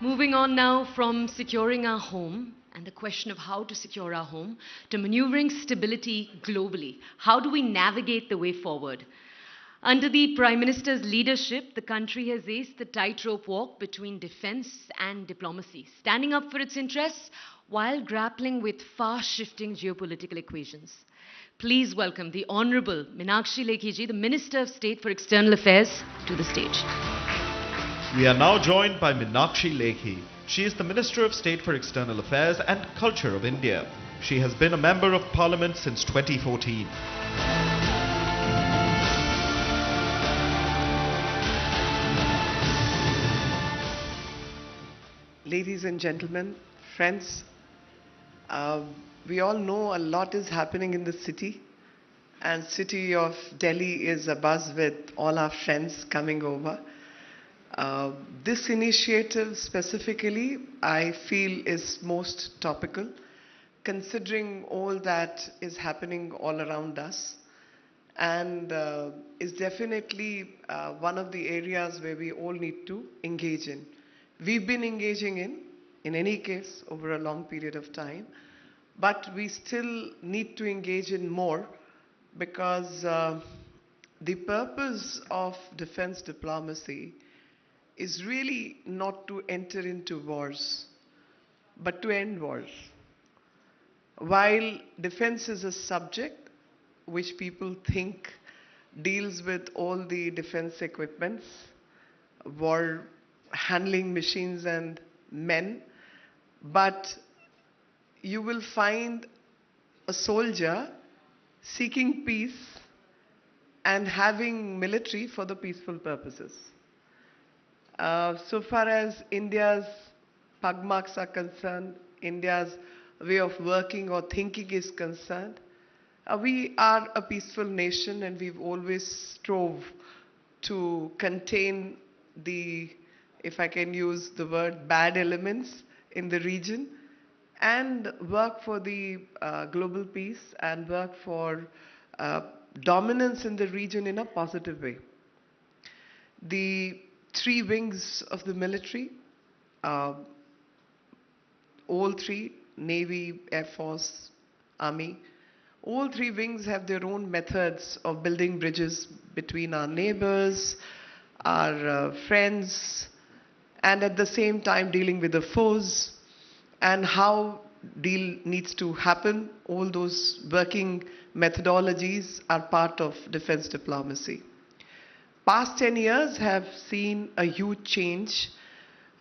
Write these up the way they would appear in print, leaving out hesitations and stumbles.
Moving on now from securing our home and the question of how to secure our home to maneuvering stability globally. How do we navigate the way forward? Under the Prime Minister's leadership, the country has aced the tightrope walk between defense and diplomacy, standing up for its interests while grappling with fast-shifting geopolitical equations. Please welcome the Honourable Meenakshi Lekhi ji, the Minister of State for External Affairs, to the stage. We are now joined by Meenakshi Lekhi. She is the Minister of State for External Affairs and Culture of India. She has been a Member of Parliament since 2014. Ladies and gentlemen, friends, we all know a lot is happening in the city, and city of Delhi is abuzz with all our friends coming over. This initiative specifically, I feel, is most topical, considering all that is happening all around us, and is definitely one of the areas where we all need to engage in. We've been engaging in any case, over a long period of time, but we still need to engage in more, because the purpose of defense diplomacy is really not to enter into wars, but to end wars. While defense is a subject which people think deals with all the defense equipments, war handling machines and men, but you will find a soldier seeking peace and having military for the peaceful purposes. So far as India's pug marks are concerned, India's way of working or thinking is concerned, we are a peaceful nation, and we've always strove to contain the, if I can use the word, bad elements in the region, and work for the global peace and work for dominance in the region in a positive way. The three wings of the military, all three, Navy, Air Force, Army, all three wings have their own methods of building bridges between our neighbors, our friends, and at the same time dealing with the foes, and how deal needs to happen. All those working methodologies are part of defense diplomacy. Past 10 years have seen a huge change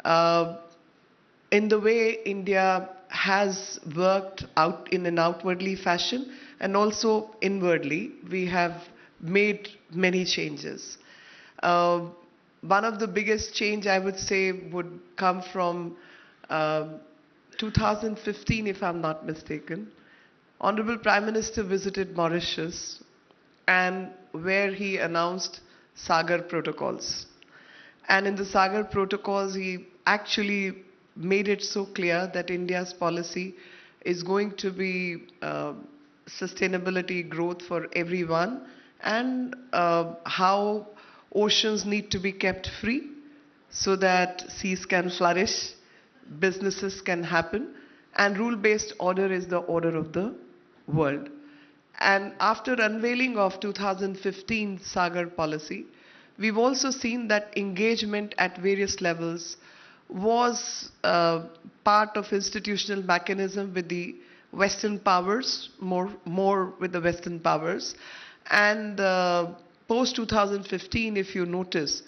in the way India has worked out in an outwardly fashion, and also inwardly. We have made many changes. One of the biggest change, I would say, would come from 2015, if I'm not mistaken. Honorable Prime Minister visited Mauritius, and where he announced Sagar protocols. And in the Sagar protocols, he actually made it so clear that India's policy is going to be sustainability, growth for everyone, and how oceans need to be kept free so that seas can flourish, businesses can happen, and rule-based order is the order of the world. And after unveiling of 2015 Sagar policy, we've also seen that engagement at various levels was part of institutional mechanism with the Western powers, more with the Western powers. And post 2015, if you notice,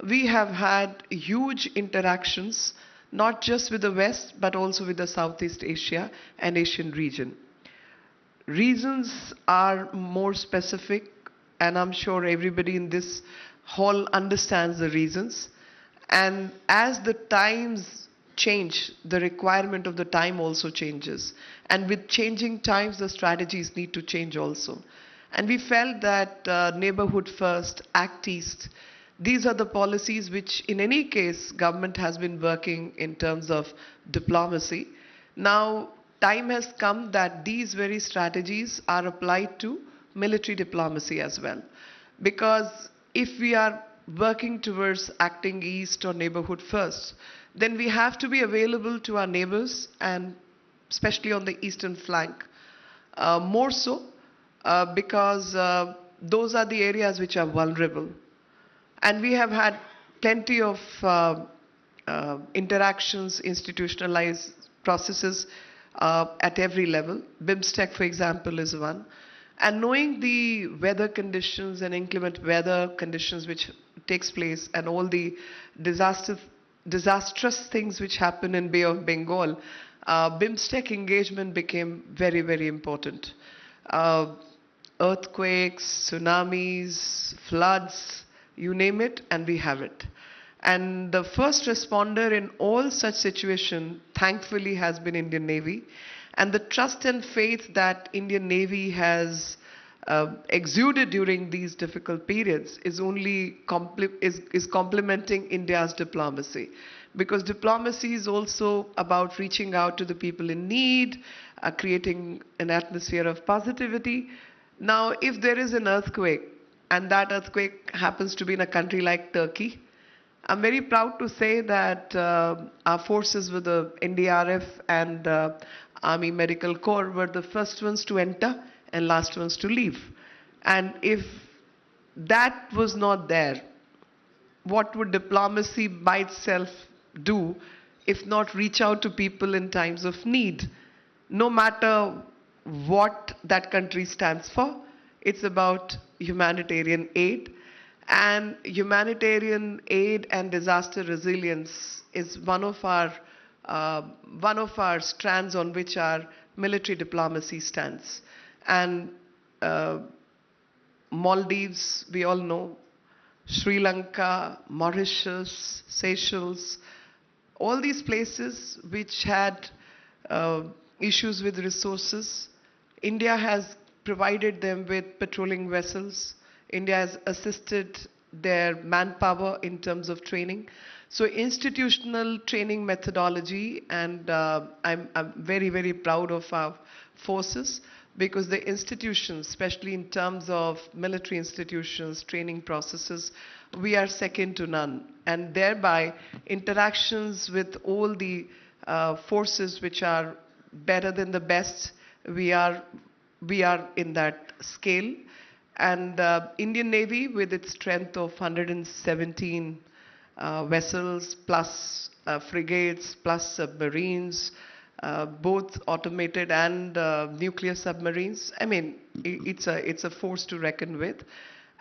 we have had huge interactions, not just with the West, but also with the Southeast Asia and Asian region. Reasons are more specific, and I'm sure everybody in this hall understands the reasons. And as the times change, the requirement of the time also changes. And with changing times, the strategies need to change also. And we felt that Neighbourhood First, Act East, these are the policies which in any case government has been working in terms of diplomacy. Now time has come that these very strategies are applied to military diplomacy as well. Because if we are working towards acting east or neighborhood first, then we have to be available to our neighbors, and especially on the eastern flank. More so because those are the areas which are vulnerable. And we have had plenty of interactions, institutionalized processes at every level. BIMSTEC, for example, is one. And knowing the weather conditions and inclement weather conditions which takes place, and all the disastrous things which happen in Bay of Bengal, BIMSTEC engagement became very, very important. Earthquakes, tsunamis, floods, you name it, and we have it. And the first responder in all such situations, thankfully, has been Indian Navy. And the trust and faith that Indian Navy has exuded during these difficult periods is only complementing India's diplomacy. Because diplomacy is also about reaching out to the people in need, creating an atmosphere of positivity. Now, if there is an earthquake, and that earthquake happens to be in a country like Turkey, I'm very proud to say that our forces with the NDRF and Army Medical Corps were the first ones to enter and last ones to leave. And if that was not there, what would diplomacy by itself do if not reach out to people in times of need? No matter what that country stands for, it's about humanitarian aid. And humanitarian aid and disaster resilience is one of our strands on which our military diplomacy stands. And Maldives, we all know, Sri Lanka, Mauritius, Seychelles, all these places which had issues with resources, India has provided them with patrolling vessels. India has assisted their manpower in terms of training. So institutional training methodology, and I'm very, very proud of our forces, because the institutions, especially in terms of military institutions, training processes, we are second to none. And thereby, interactions with all the forces which are better than the best, we are in that scale. And Indian Navy, with its strength of 117 vessels, plus frigates, plus submarines, both automated and nuclear submarines, I mean, it's a force to reckon with.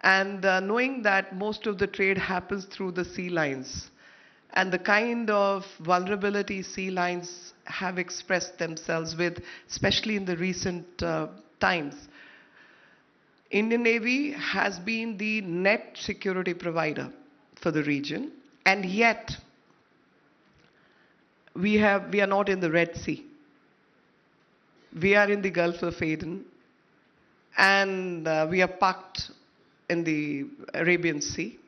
And knowing that most of the trade happens through the sea lines, and the kind of vulnerability sea lines have expressed themselves with, especially in the recent times, Indian Navy has been the net security provider for the region, and yet we are not in the Red Sea. We are in the Gulf of Aden, and we are parked in the Arabian Sea.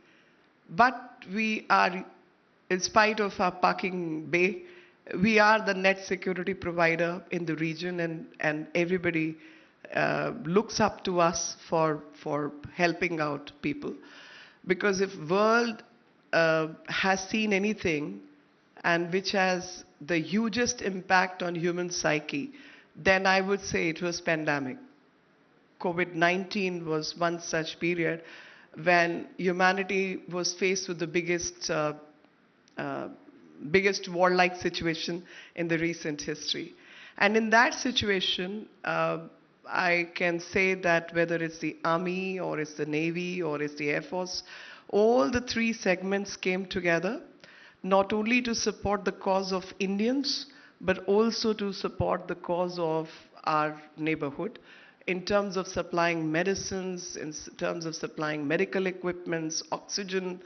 But we are, in spite of our parking bay, we are the net security provider in the region, and everybody looks up to us for helping out people. Because if world has seen anything and which has the hugest impact on human psyche, then I would say it was pandemic. COVID-19 was one such period when humanity was faced with the biggest warlike situation in the recent history. And in that situation, I can say that whether it's the Army or it's the Navy or it's the Air Force, all the three segments came together, not only to support the cause of Indians, but also to support the cause of our neighborhood in terms of supplying medicines, in terms of supplying medical equipments, oxygen,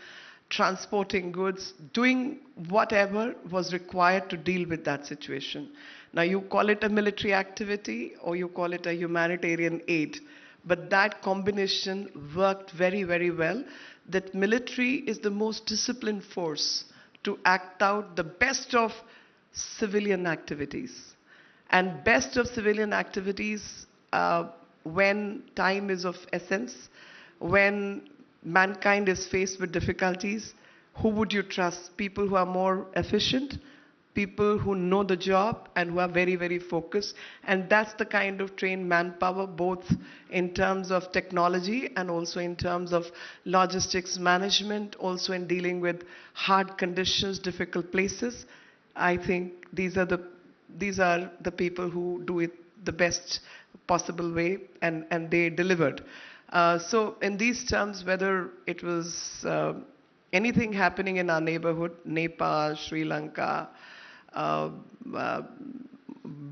transporting goods, doing whatever was required to deal with that situation. Now, you call it a military activity or you call it a humanitarian aid, but that combination worked very, very well. That military is the most disciplined force to act out the best of civilian activities. And best of civilian activities when time is of essence, when mankind is faced with difficulties, who would you trust? People who are more efficient, people who know the job and who are very, very focused. And that's the kind of trained manpower, both in terms of technology and also in terms of logistics management, also in dealing with hard conditions, difficult places. I think these are the people who do it the best possible way, and they delivered. So in these terms, whether it was anything happening in our neighborhood, Nepal, Sri Lanka,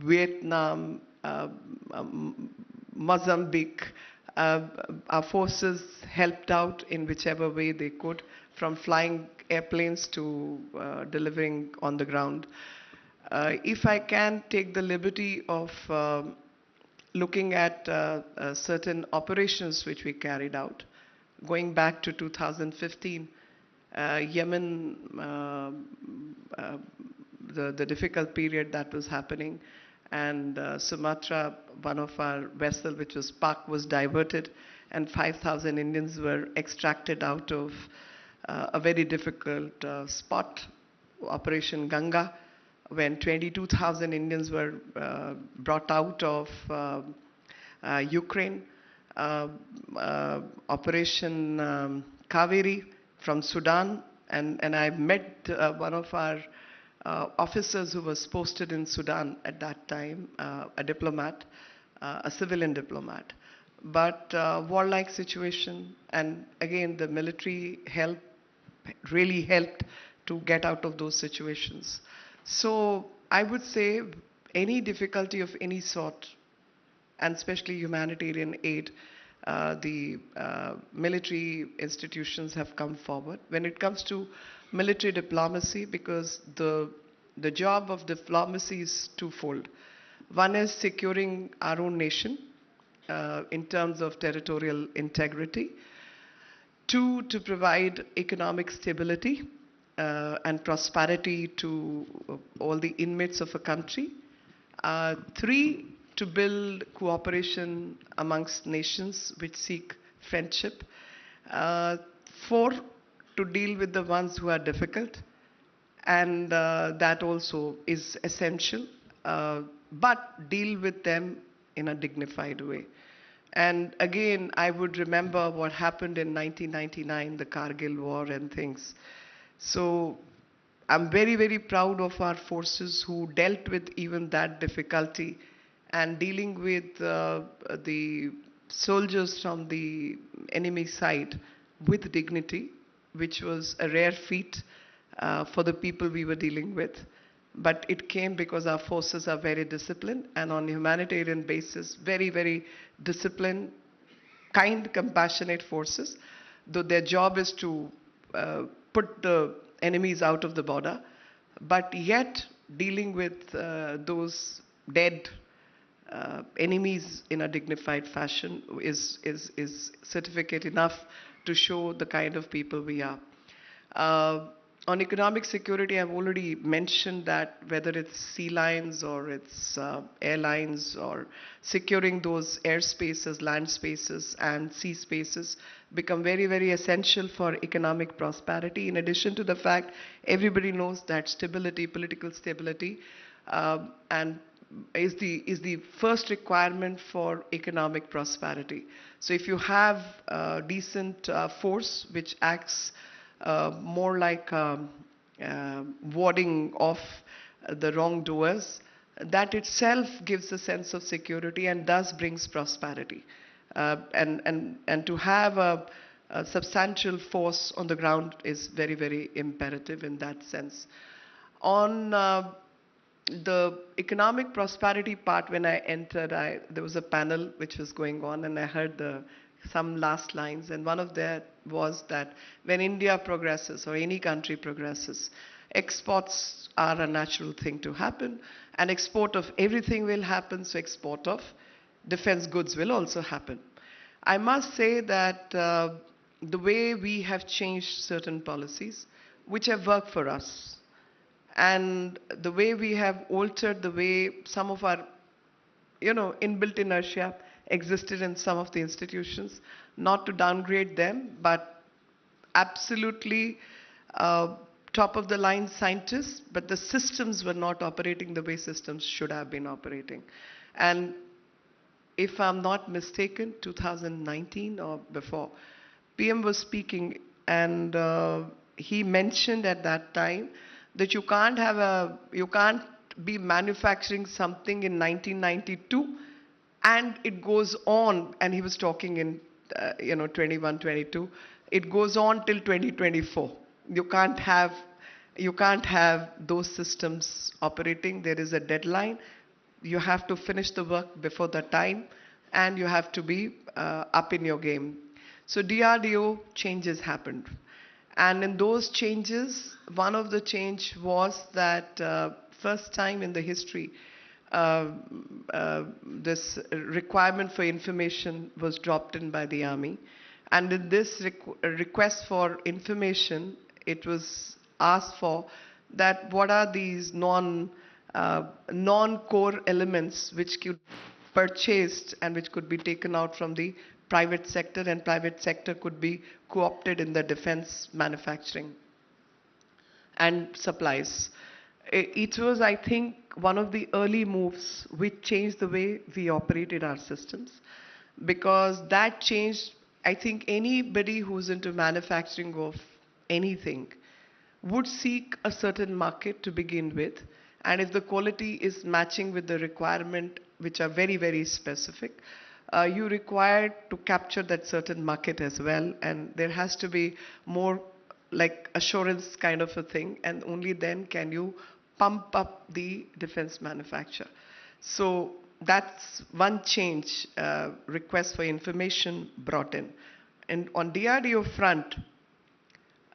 Vietnam, Mozambique, our forces helped out in whichever way they could, from flying airplanes to delivering on the ground. If I can take the liberty of looking at certain operations which we carried out, going back to 2015, Yemen, the difficult period that was happening, and Sumatra, one of our vessels, which was Palki, was diverted, and 5,000 Indians were extracted out of a very difficult spot, Operation Ganga, when 22,000 Indians were brought out of Ukraine. Operation Kaveri from Sudan, and I met one of our officers who was posted in Sudan at that time, a diplomat, a civilian diplomat. But warlike situation, and again the military help really helped to get out of those situations. So I would say any difficulty of any sort, and especially humanitarian aid, the military institutions have come forward. When it comes to military diplomacy, because the job of diplomacy is twofold. One is securing our own nation in terms of territorial integrity. Two, to provide economic stability and prosperity to all the inmates of a country. Three, to build cooperation amongst nations which seek friendship. Four, to deal with the ones who are difficult, and that also is essential, but deal with them in a dignified way. And again, I would remember what happened in 1999, the Kargil war and things. So I'm very, very proud of our forces who dealt with even that difficulty, and dealing with the soldiers from the enemy side with dignity, which was a rare feat for the people we were dealing with. But it came because our forces are very disciplined, and on a humanitarian basis, very, very disciplined, kind, compassionate forces, though their job is to put the enemies out of the border, but yet dealing with those dead enemies in a dignified fashion is certificate enough to show the kind of people we are. On economic security, I've already mentioned that whether it's sea lines or it's airlines, or securing those airspaces, land spaces and sea spaces become very, very essential for economic prosperity. In addition to the fact, everybody knows that stability, political stability, and is the first requirement for economic prosperity. So if you have a decent force which acts more like warding off the wrongdoers, that itself gives a sense of security and thus brings prosperity. And to have a substantial force on the ground is very, very imperative in that sense. On the economic prosperity part, when I entered, there was a panel which was going on, and I heard some last lines, and one of that was that when India progresses or any country progresses, exports are a natural thing to happen, and export of everything will happen, so export of defense goods will also happen. I must say that the way we have changed certain policies which have worked for us, and the way we have altered the way some of our inbuilt inertia existed in some of the institutions, not to downgrade them, but absolutely top of the line scientists, but the systems were not operating the way systems should have been operating. And if I'm not mistaken, 2019 or before, PM was speaking, and he mentioned at that time that you can't be manufacturing something in 1992 and it goes on, and he was talking in 21, 22, it goes on till 2024. You can't have those systems operating. There is a deadline. You have to finish the work before the time, and you have to be up in your game. So DRDO changes happened. And in those changes, one of the change was that first time in the history, this requirement for information was dropped in by the army. And in this request for information, it was asked for that what are these non-core elements which could be purchased and which could be taken out from the private sector, and private sector could be co-opted in the defense manufacturing and supplies. It was, I think, one of the early moves which changed the way we operated our systems, because that changed, I think, anybody who's into manufacturing of anything would seek a certain market to begin with, and if the quality is matching with the requirement, which are very, very specific, you require to capture that certain market as well, and there has to be more like assurance kind of a thing, and only then can you pump up the defense manufacture. So that's one change, request for information brought in. And on DRDO front,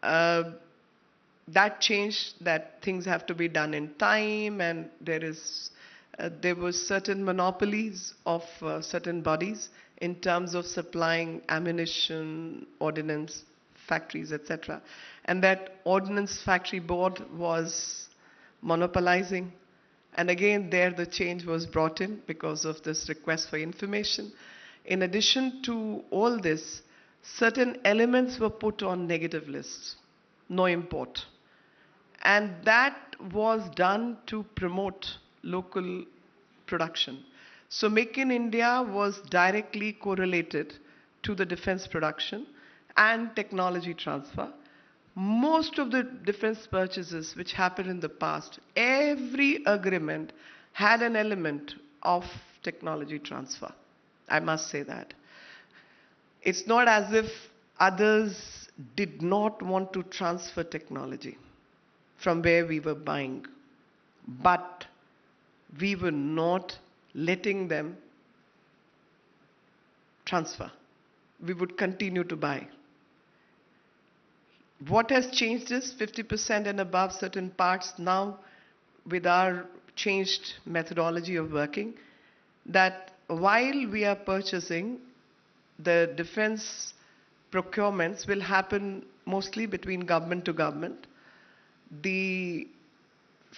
that changed that things have to be done in time, and there was certain monopolies of certain bodies in terms of supplying ammunition, ordnance factories, etc. And that ordnance factory board was monopolizing. And again, there the change was brought in because of this request for information. In addition to all this, certain elements were put on negative lists, no import. And that was done to promote local production. So Make in India was directly correlated to the defense production and technology transfer. Most of the defense purchases which happened in the past, every agreement had an element of technology transfer. I must say that. It's not as if others did not want to transfer technology from where we were buying, but we were not letting them transfer. We would continue to buy. What has changed is 50% and above certain parts now, with our changed methodology of working, that while we are purchasing, the defense procurements will happen mostly between government to government. The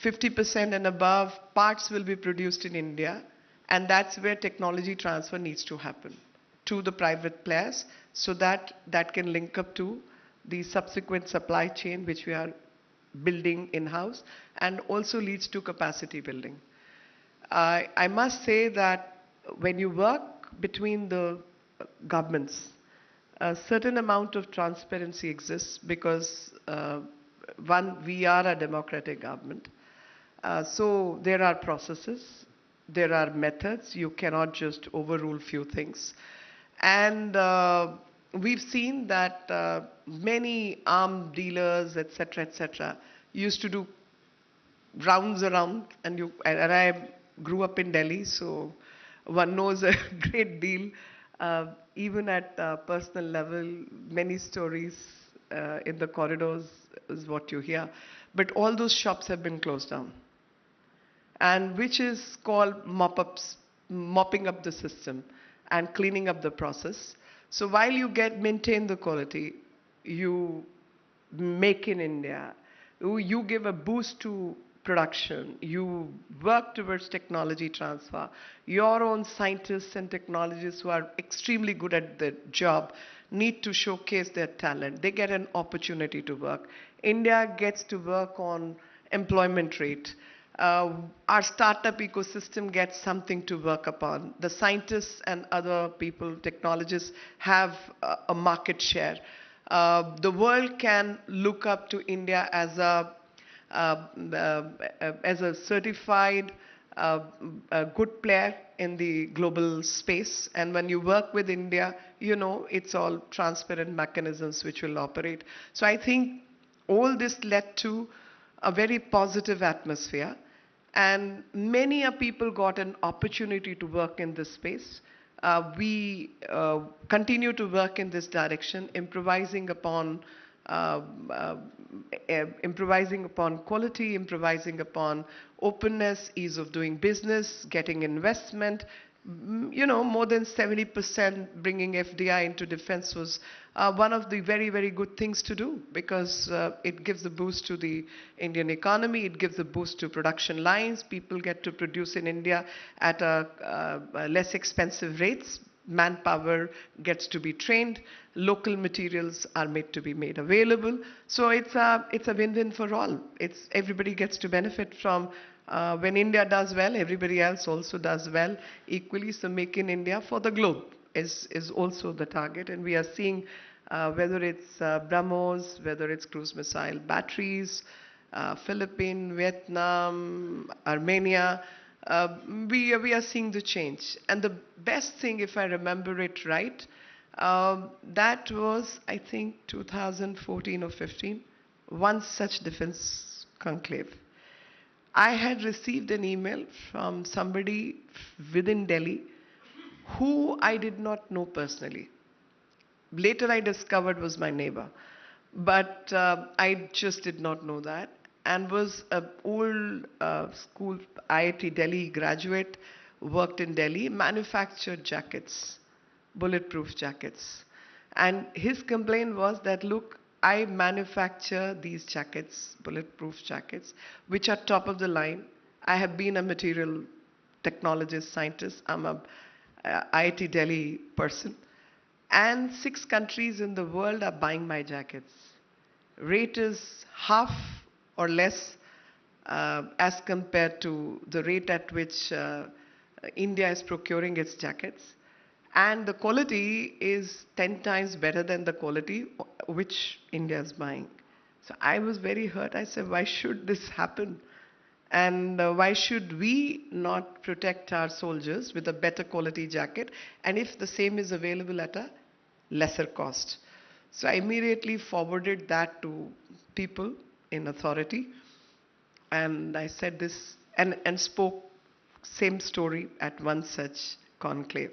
50% and above parts will be produced in India, and that's where technology transfer needs to happen to the private players, so that that can link up to the subsequent supply chain which we are building in-house, and also leads to capacity building. I must say that when you work between the governments, a certain amount of transparency exists because one, we are a democratic government. So there are processes, there are methods, you cannot just overrule few things. And we've seen that many arms dealers, etc., used to do rounds around, and I grew up in Delhi, so one knows a great deal. Even at personal level, many stories in the corridors is what you hear. But all those shops have been closed down, and which is called mopping up the system and cleaning up the process. So while you maintain the quality, you make in India, you give a boost to production, you work towards technology transfer. Your own scientists and technologists who are extremely good at their job need to showcase their talent. They get an opportunity to work. India gets to work on employment rate. Our startup ecosystem gets something to work upon. The scientists and other people, technologists, have a market share. The world can look up to India as a certified a good player in the global space. And when you work with India, you know it's all transparent mechanisms which will operate. So I think all this led to a very positive atmosphere. And many people got an opportunity to work in this space. We continue to work in this direction, improvising upon quality, improvising upon openness, ease of doing business, getting investment. You know, more than 70% bringing FDI into defense was one of the very, very good things to do, because it gives a boost to the Indian economy, it gives a boost to production lines. People get to produce in India at less expensive rates. Manpower gets to be trained, local materials are made to be made available. So it's a win-win for all. Everybody gets to benefit from when India does well, everybody else also does well equally. So make in India for the globe is also the target. And we are seeing whether it's BrahMos, whether it's cruise missile batteries, Philippines, Vietnam, Armenia, we are seeing the change. And the best thing, if I remember it right, that was, I think, 2014 or 15, one such defense conclave. I had received an email from somebody within Delhi who I did not know personally. Later I discovered was my neighbor. But I just did not know that, and was an old school IIT Delhi graduate, worked in Delhi, manufactured jackets, bulletproof jackets. And his complaint was that, look, I manufacture these jackets, bulletproof jackets, which are top of the line. I have been a material technologist, scientist. I'm a IIT Delhi person. And 6 countries in the world are buying my jackets. Rate is half or less as compared to the rate at which India is procuring its jackets. And the quality is 10 times better than the quality which India is buying. So I was very hurt. I said, why should this happen? And why should we not protect our soldiers with a better quality jacket? And if the same is available at a lesser cost. So I immediately forwarded that to people in authority. And I said this and spoke same story at one such conclave.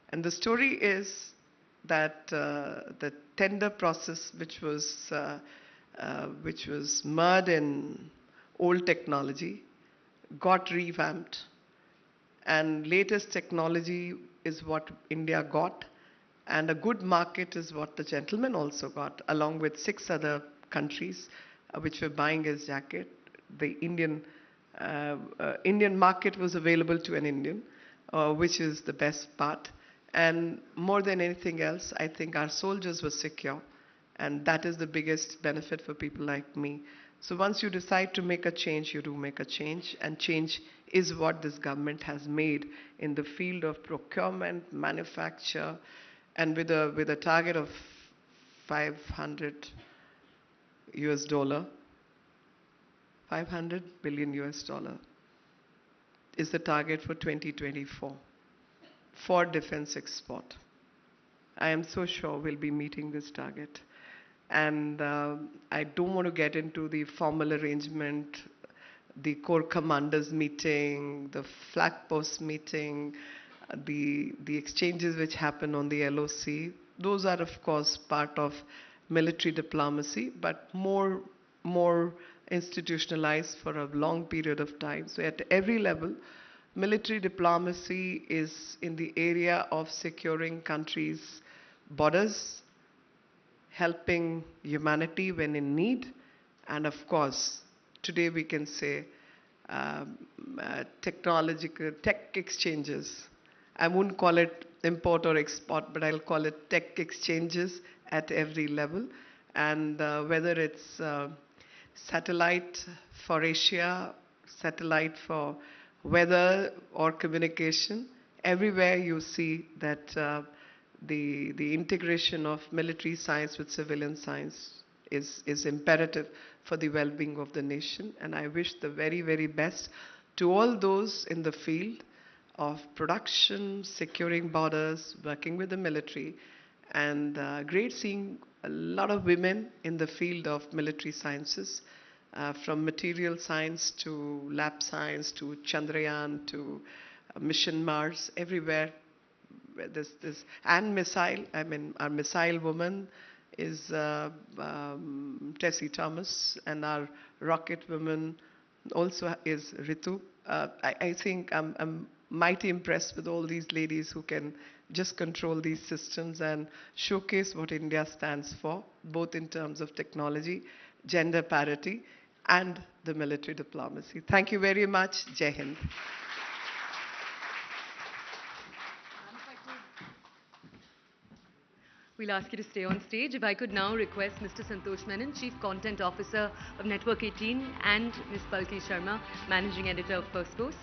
And the story is that the tender process, which was mud in old technology, got revamped, and latest technology is what India got, and a good market is what the gentleman also got, along with 6 other countries which were buying his jacket. The Indian market was available to an Indian, which is the best part. And more than anything else, I think our soldiers were secure. And that is the biggest benefit for people like me. So once you decide to make a change, you do make a change. And change is what this government has made in the field of procurement, manufacture, and with a target of $500 billion is the target for 2024 for defense export. I am so sure we'll be meeting this target. And I don't want to get into the formal arrangement, the Corps Commanders meeting, the flag post meeting, the exchanges which happen on the LOC. Those are, of course, part of military diplomacy, but more institutionalized for a long period of time. So at every level, military diplomacy is in the area of securing countries' borders, helping humanity when in need, and of course, today we can say technological tech exchanges. I wouldn't call it import or export, but I'll call it tech exchanges at every level. And whether it's satellite for Asia, satellite for weather or communication, everywhere you see that the integration of military science with civilian science is imperative for the well-being of the nation. And I wish the very, very best to all those in the field of production, securing borders, working with the military, and great seeing a lot of women in the field of military sciences, from material science to lab science to Chandrayaan to Mission Mars, everywhere. And missile, I mean, our missile woman is Tessie Thomas, and our rocket woman also is Ritu. I think I'm mighty impressed with all these ladies who can just control these systems and showcase what India stands for, both in terms of technology, gender parity, and the military diplomacy. Thank you very much. Jai Hind. We'll ask you to stay on stage. If I could now request Mr. Santosh Menon, Chief Content Officer of Network 18, and Ms. Palki Sharma, Managing Editor of Firstpost.